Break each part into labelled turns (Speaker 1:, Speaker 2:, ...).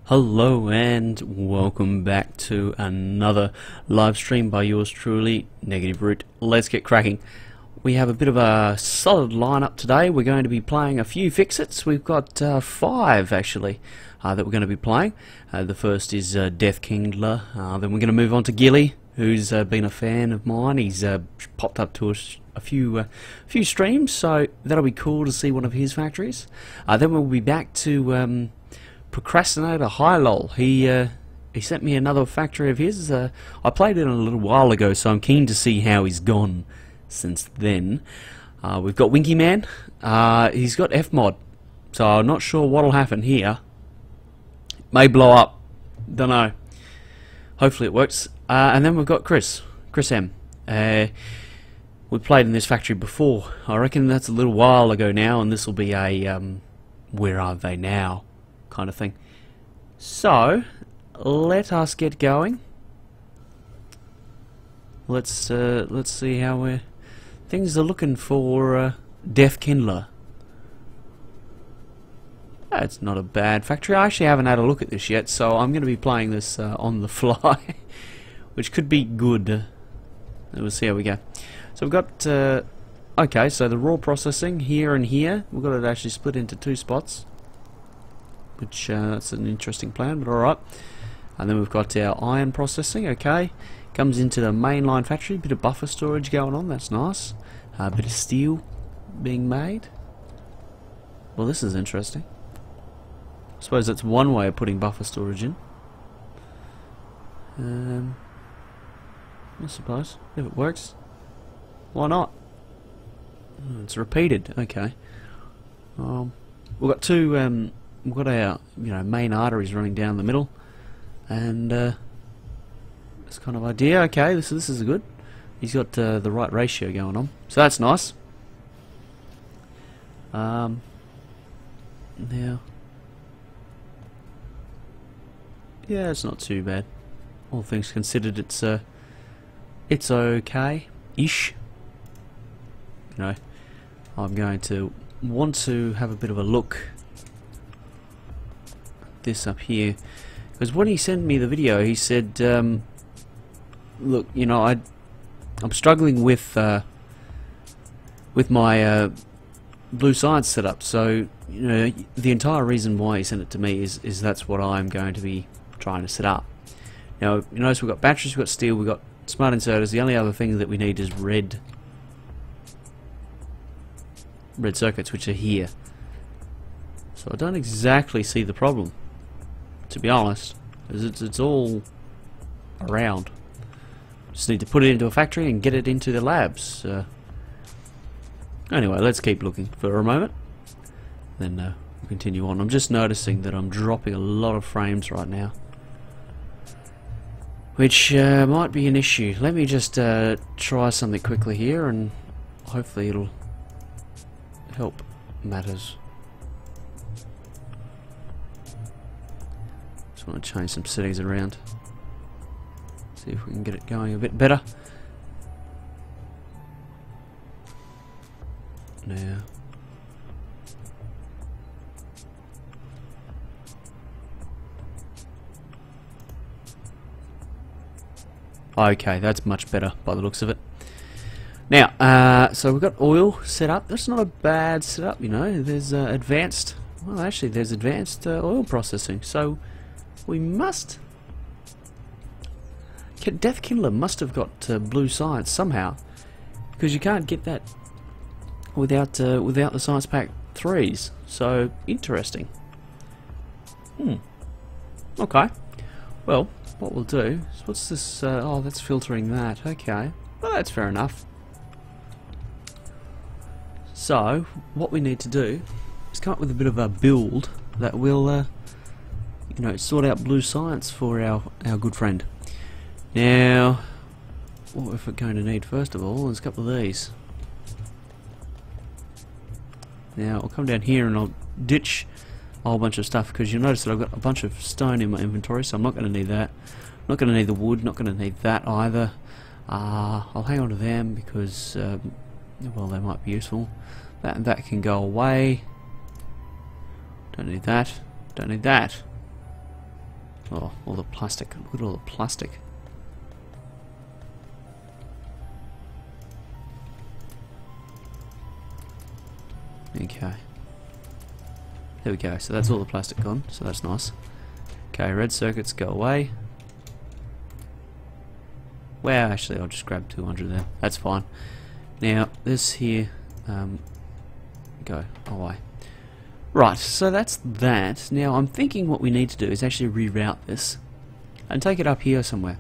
Speaker 1: Hello and welcome back to another live stream by yours truly, Negative Root. Let's get cracking. We have a bit of a solid lineup today. We're going to be playing a few Fixits. We've got 5 actually that we're going to be playing. The first is DeathKindler. Then we're going to move on to Gilly, who's been a fan of mine. He's popped up to us a few streams, so that'll be cool to see one of his factories. Then we'll be back to Procrastinator High Lol. He sent me another factory of his. I played it a little while ago, so I'm keen to see how he's gone since then. We've got Winky Man. He's got F mod, so I'm not sure what'll happen here. May blow up. Don't know. Hopefully it works. And then we've got Chris M. We played in this factory before. I reckon that's a little while ago now, and this will be a where are they now kind of thing. So let us get going. Let's see how things are looking for DeathKindler. It's not a bad factory. I actually haven't had a look at this yet, so I'm going to be playing this on the fly, which could be good. We'll see how we go. So we've got okay, so the raw processing here and here, we've got it actually split into 2 spots, which that's an interesting plan, but alright. And then we've got our iron processing. Okay, comes into the mainline factory. Bit of buffer storage going on, that's nice. A bit of steel being made. Well, this is interesting. I suppose that's one way of putting buffer storage in. I suppose, if it works, why not? Oh, it's repeated. Okay. We've got 2. We've got our main arteries running down the middle, and this kind of idea. Okay, this is good. He's got the right ratio going on, so that's nice. Now, yeah, it's not too bad. All things considered, it's okay-ish. I'm going to want to have a bit of a look at this up here, because when he sent me the video, he said, look, I'm struggling with my blue science setup, so the entire reason why he sent it to me is that's what I'm going to be trying to set up. Now, you notice we've got batteries, we've got steel, we've got smart inserters. The only other thing that we need is red circuits, which are here. So I don't exactly see the problem, to be honest, because it's all around. Just need to put it into a factory and get it into the labs. Anyway, let's keep looking for a moment, then we'll continue on. I'm just noticing that I'm dropping a lot of frames right now, which might be an issue. Let me just try something quickly here, and hopefully it'll help matters. Just want to change some settings around, see if we can get it going a bit better. Now, okay, that's much better by the looks of it. Now, so we've got oil set up. That's not a bad setup, There's advanced. Well, actually, there's advanced oil processing. So we must. DeathKindler must have got blue science somehow, because you can't get that without the science pack 3s. So interesting. Okay. Well, what we'll do is, what's this? Oh, that's filtering that. Okay. Well, that's fair enough. So, what we need to do is come up with a bit of a build that will, sort out blue science for our good friend. Now, what we're going to need first of all is a couple of these. Now, I'll come down here and I'll ditch a whole bunch of stuff, because you'll notice that I've got a bunch of stone in my inventory, so I'm not going to need that. I'm not going to need the wood, not going to need that either. I'll hang on to them because, well, they might be useful. That can go away. Don't need that. Don't need that. Oh, all the plastic. Look at all the plastic. Okay. There we go. So that's all the plastic gone. So that's nice. Okay, red circuits go away. Well, actually, I'll just grab 200 there. That's fine. Now, this here, go away. Right, so that's that. Now, I'm thinking what we need to do is actually reroute this and take it up here somewhere.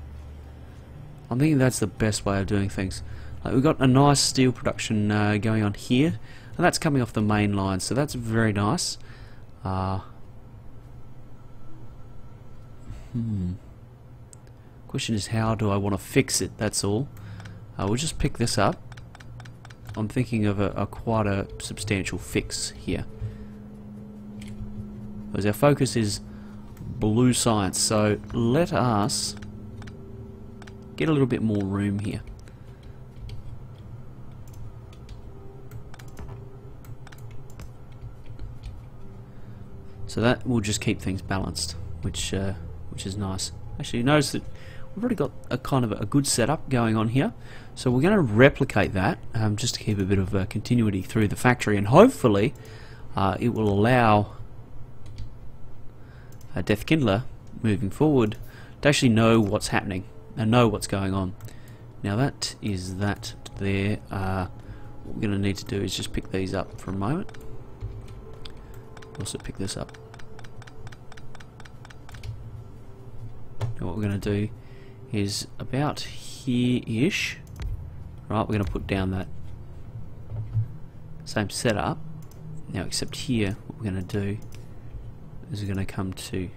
Speaker 1: I'm thinking that's the best way of doing things. We've got a nice steel production going on here, and that's coming off the main line, so that's very nice. Question is, how do I want to fix it? That's all. We'll just pick this up. I'm thinking of a quite a substantial fix here, because our focus is blue science. So let us get a little bit more room here. So that will just keep things balanced, which is nice. Actually, you notice that we've already got a kind of a good setup going on here. So we're going to replicate that just to keep a bit of continuity through the factory, and hopefully it will allow DeathKindler moving forward to actually know what's happening and know what's going on. Now that is that there. What we're going to need to do is just pick these up for a moment. Also pick this up. Now what we're going to do is about here-ish. Right, we're going to put down that same setup. Now except here, what we're going to do is we're going to come to,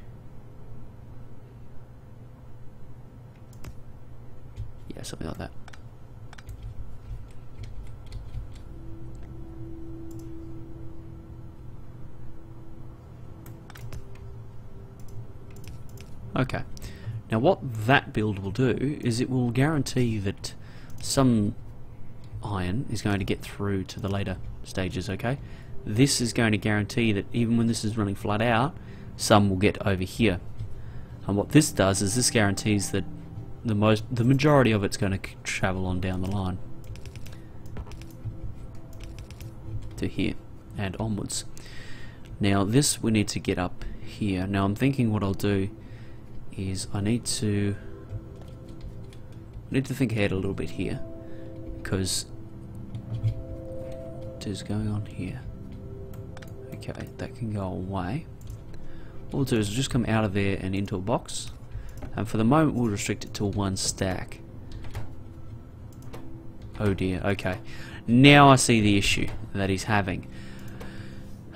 Speaker 1: yeah, something like that. Okay. Now what that build will do is it will guarantee that some iron is going to get through to the later stages, okay? This is going to guarantee that even when this is running flat out, some will get over here. And what this does is this guarantees that the majority of it's going to travel on down the line to here and onwards. Now this we need to get up here. Now I'm thinking what I'll do is I need to think ahead a little bit here, because what is going on here? Okay, that can go away. What we'll do is we'll just come out of there and into a box, and for the moment we'll restrict it to one stack. Oh dear, okay. Now I see the issue that he's having.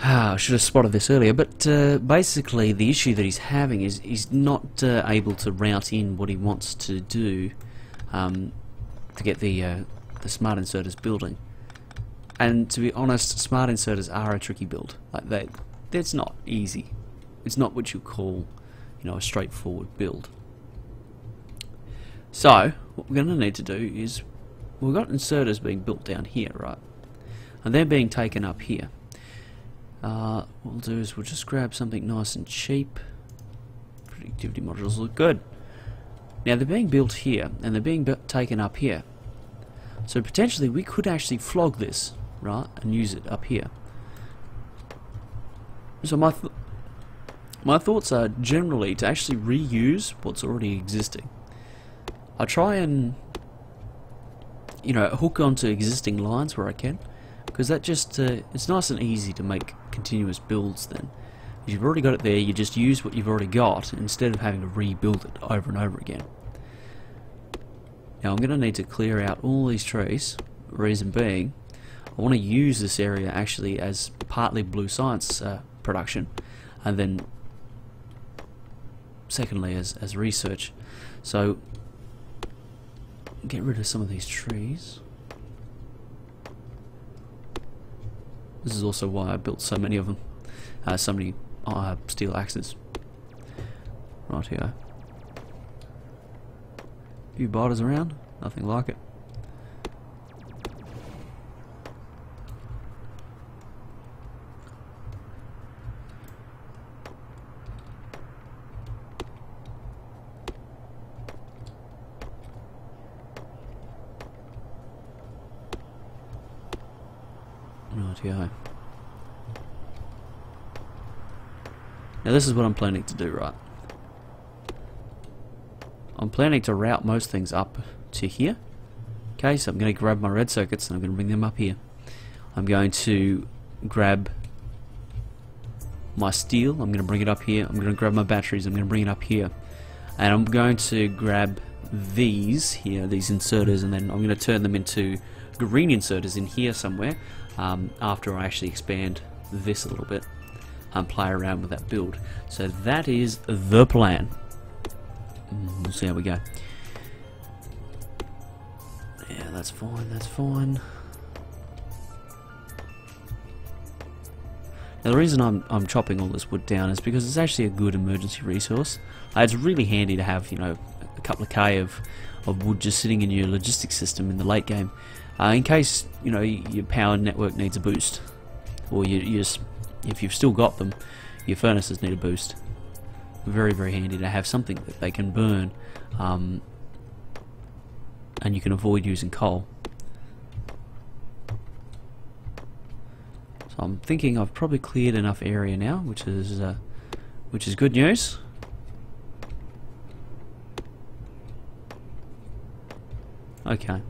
Speaker 1: I should have spotted this earlier, but basically the issue that he's having is he's not able to route in what he wants to do to get the smart inserters building. And to be honest, smart inserters are a tricky build. Like it's not easy. It's not what you call, you know, a straightforward build. So what we're going to need to do is we've got inserters being built down here, right? And they're being taken up here. What we'll do is we'll just grab something nice and cheap. Productivity modules look good. Now they're being built here and they're being taken up here. So potentially we could actually flog this, right, and use it up here. So my thoughts are generally to actually reuse what's already existing. I try and, you know, hook onto existing lines where I can, because that just it's nice and easy to make continuous builds then. If you've already got it there, you just use what you've already got instead of having to rebuild it over and over again. Now I'm going to need to clear out all these trees. Reason being, I want to use this area actually as partly blue science production, and then secondly as research. So get rid of some of these trees. This is also why I built so many of them, so many steel axes. Right here. Few biters around, nothing like it. Rightio. Now this is what I'm planning to do, right? I'm planning to route most things up to here. Okay, so I'm going to grab my red circuits and I'm going to bring them up here. I'm going to grab my steel, I'm going to bring it up here. I'm going to grab my batteries, I'm going to bring it up here. And I'm going to grab these here, these inserters, and then I'm going to turn them into green inserters in here somewhere after I actually expand this a little bit and play around with that build. So that is the plan. We'll see how we go. Yeah, that's fine, that's fine. Now the reason I'm chopping all this wood down is because it's actually a good emergency resource. It's really handy to have, you know, a couple of K of wood just sitting in your logistics system in the late game, in case, you know, your power network needs a boost, or if you've still got them, your furnaces need a boost. Very, very handy to have something that they can burn, and you can avoid using coal. So I'm thinking I've probably cleared enough area now, which is good news. Okay,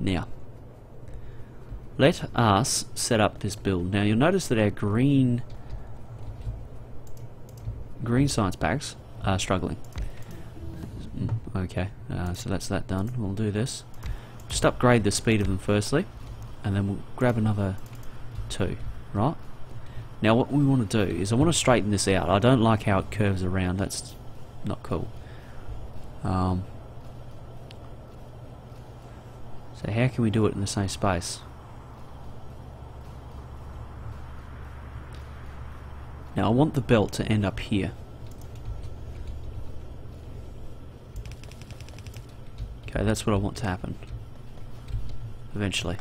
Speaker 1: now let us set up this build. Now you'll notice that our green science packs are struggling. Okay, so that's that done. We'll do this. Just upgrade the speed of them firstly, and then we'll grab another 2. Right? Now what we want to do is I want to straighten this out. I don't like how it curves around. That's not cool. So how can we do it in the same space? Now I want the belt to end up here. Okay, that's what I want to happen eventually.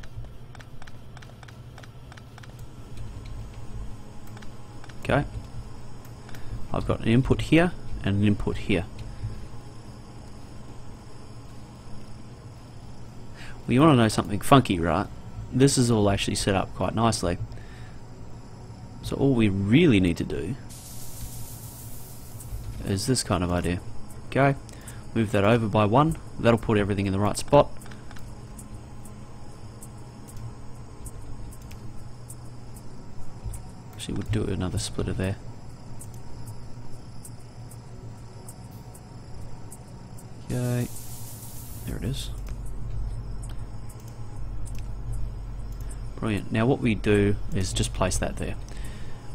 Speaker 1: Okay, I've got an input here and an input here. Well, you want to know something funky, right? This is all actually set up quite nicely. So all we really need to do is this kind of idea. Okay, move that over by 1. That'll put everything in the right spot. Actually, we'll do another splitter there. Okay, there it is. Brilliant. Now what we do is just place that there.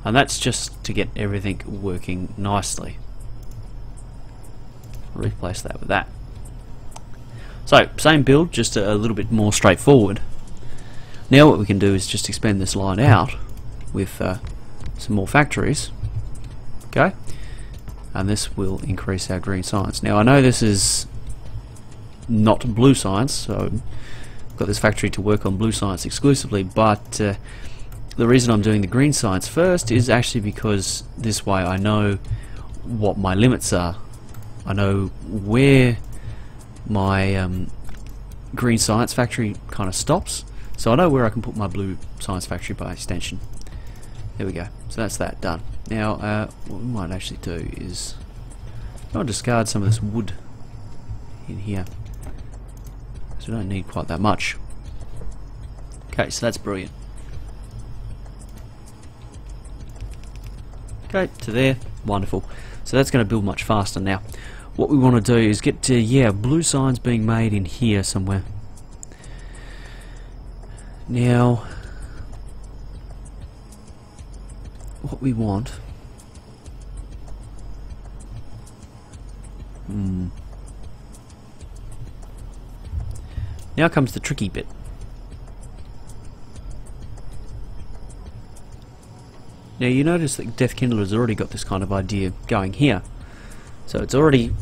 Speaker 1: And that's just to get everything working nicely. Replace that with that. So, same build, just a little bit more straightforward. Now what we can do is just expand this line out with some more factories. Okay? And this will increase our green science. Now I know this is not blue science, so I've got this factory to work on blue science exclusively, but the reason I'm doing the green science first is actually because this way I know what my limits are. I know where my green science factory kind of stops, so I know where I can put my blue science factory by extension. There we go. So that's that done. Now what we might actually do is I'll discard some of this wood in here, because we don't need quite that much. Okay, so that's brilliant. Okay, to there, wonderful. So that's going to build much faster now. What we want to do is get to, blue signs being made in here somewhere. Now, what we want... Now comes the tricky bit. Now you notice that DeathKindler has already got this kind of idea going here. So it's already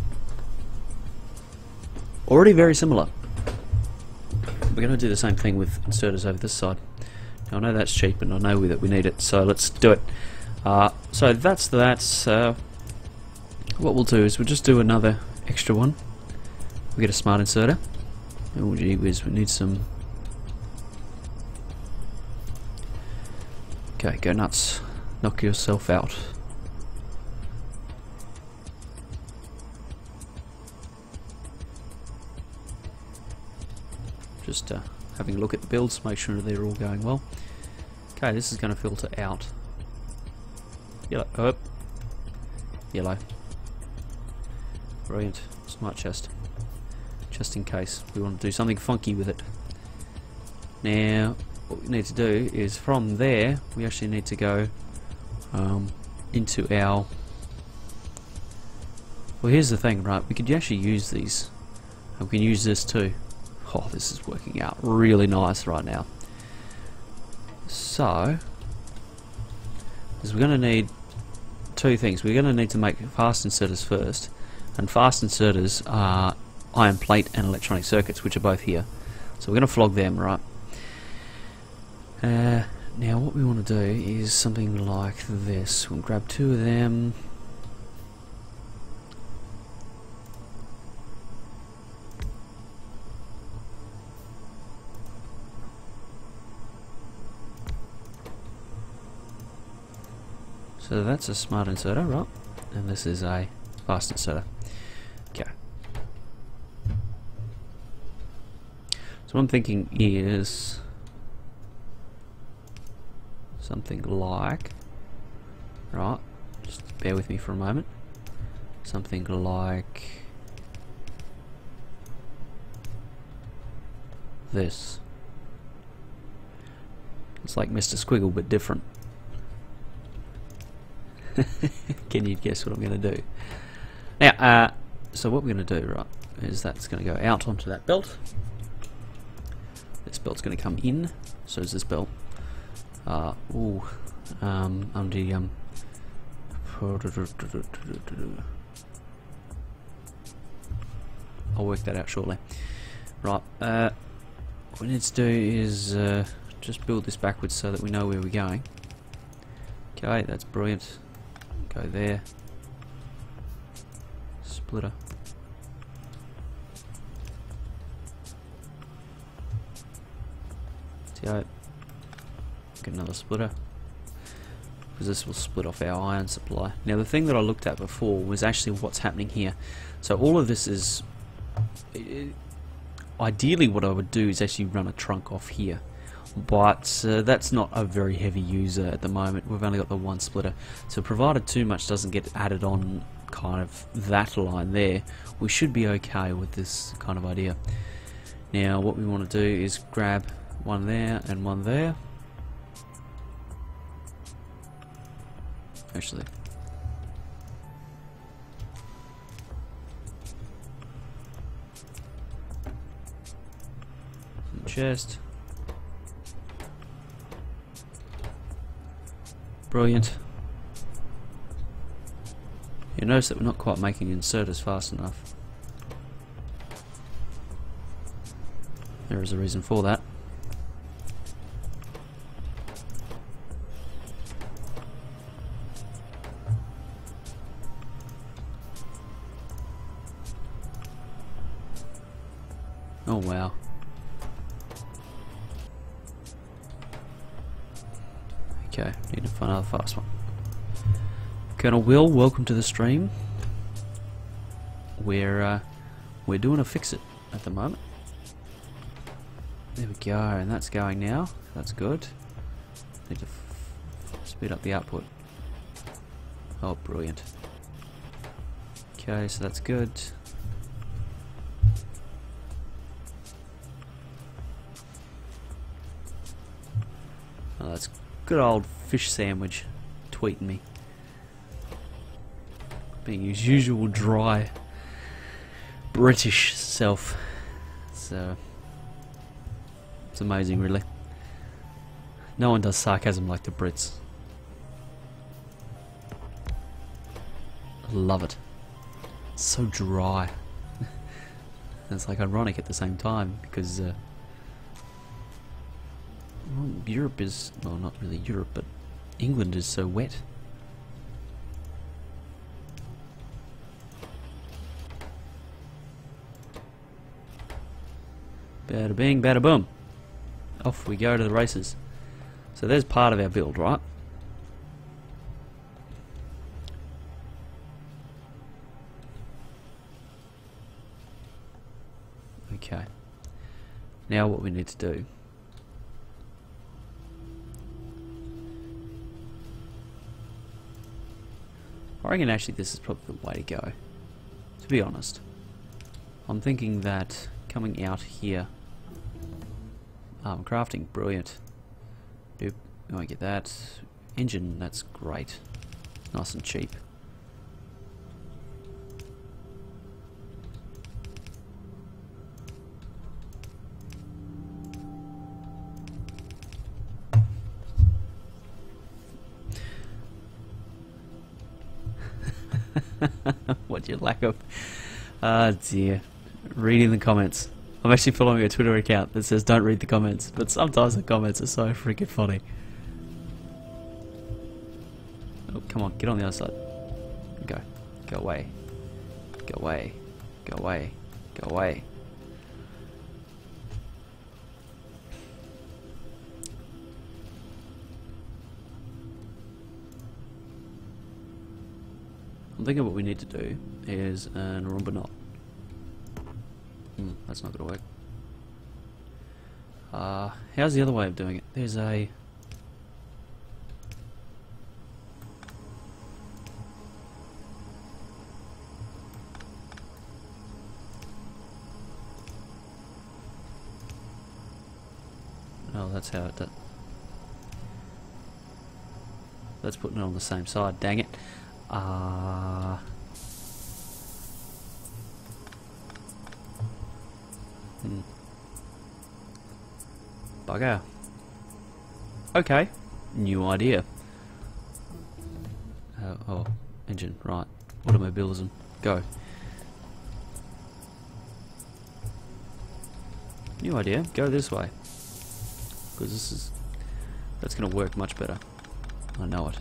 Speaker 1: very similar. We're going to do the same thing with inserters over this side. Now I know that's cheap and I know that we need it, so let's do it. So that's what we'll do is we'll just do another extra one. We'll get a smart inserter. Oh gee whiz, we need some Okay, go nuts. Knock yourself out. Just having a look at the builds, make sure they're all going well. Okay, this is going to filter out. Yellow. Oh. Yellow. Brilliant. Smart chest. Just in case we want to do something funky with it. Now, what we need to do is from there, we actually need to go into our... Well, here's the thing, right? We could actually use these. And we can use this too. Oh, this is working out really nice right now. So, we're going to need two things. We're going to need to make fast inserters first. And fast inserters are iron plate and electronic circuits, which are both here. So we're going to flog them, right? Now what we want to do is something like this. We'll grab two of them. So that's a smart inserter, right? And this is a fast inserter. Okay. So what I'm thinking is something like, right, just bear with me for a moment, something like this. It's like Mr. Squiggle but different. Can you guess what I'm going to do? Now, so what we're going to do, right, is that's going to go out onto that belt. This belt's going to come in, so is this belt. I'll work that out shortly. Right, what we need to do is just build this backwards so that we know where we're going. Okay, that's brilliant. Go there. Splitter. Get another splitter, because this will split off our iron supply. Now the thing that I looked at before was actually what's happening here. So all of this is ideally what I would do is actually run a trunk off here, but that's not a very heavy user at the moment. We've only got the one splitter, so provided too much doesn't get added on kind of that line there, we should be okay with this kind of idea. Now what we want to do is grab one there and one there. Actually, chest. Brilliant. You notice that we're not quite making inserters fast enough. There is a reason for that. Oh wow. Okay, need to find another fast one. Colonel Will, welcome to the stream. We're doing a Fixit at the moment. There we go, and that's going now. That's good. Need to speed up the output. Oh, brilliant. Okay, so that's good. Oh, that's good old fish sandwich tweeting me. Being his usual dry British self. So it's amazing, really. No one does sarcasm like the Brits. I love it. It's so dry. It's like ironic at the same time because well, Europe is, well, not really Europe, but England is so wet. Bada bing, bada boom. Off we go to the races. So there's part of our build, right? Okay. Now what we need to do. I reckon actually this is probably the way to go. To be honest. I'm thinking that coming out here. Crafting, brilliant. Doop, I won't get that. Engine, that's great. Nice and cheap. What your lack of... Ah dear. Reading the comments. I'm actually following a Twitter account that says don't read the comments, but sometimes the comments are so freaking funny. Oh, come on, get on the other side. Go. Go away. Go away. Go away. Go away. I'm thinking what we need to do is an Roomba knot. That's not going to work. How's the other way of doing it? There's a... Oh, that's how it does. That's putting it on the same side, dang it. Bugger. Okay, new idea. Oh, engine, right. Automobilism, go. New idea, go this way. Because that's going to work much better. I know it.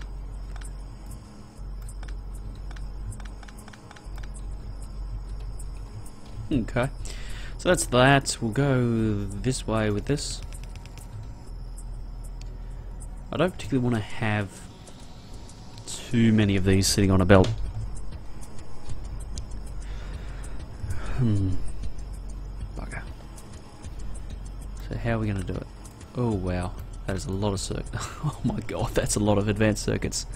Speaker 1: Okay, so that's that. We'll go this way with this. I don't particularly want to have too many of these sitting on a belt. Bugger. So how are we going to do it? Oh wow, that is a lot of circuits. Oh my god, that's a lot of advanced circuits.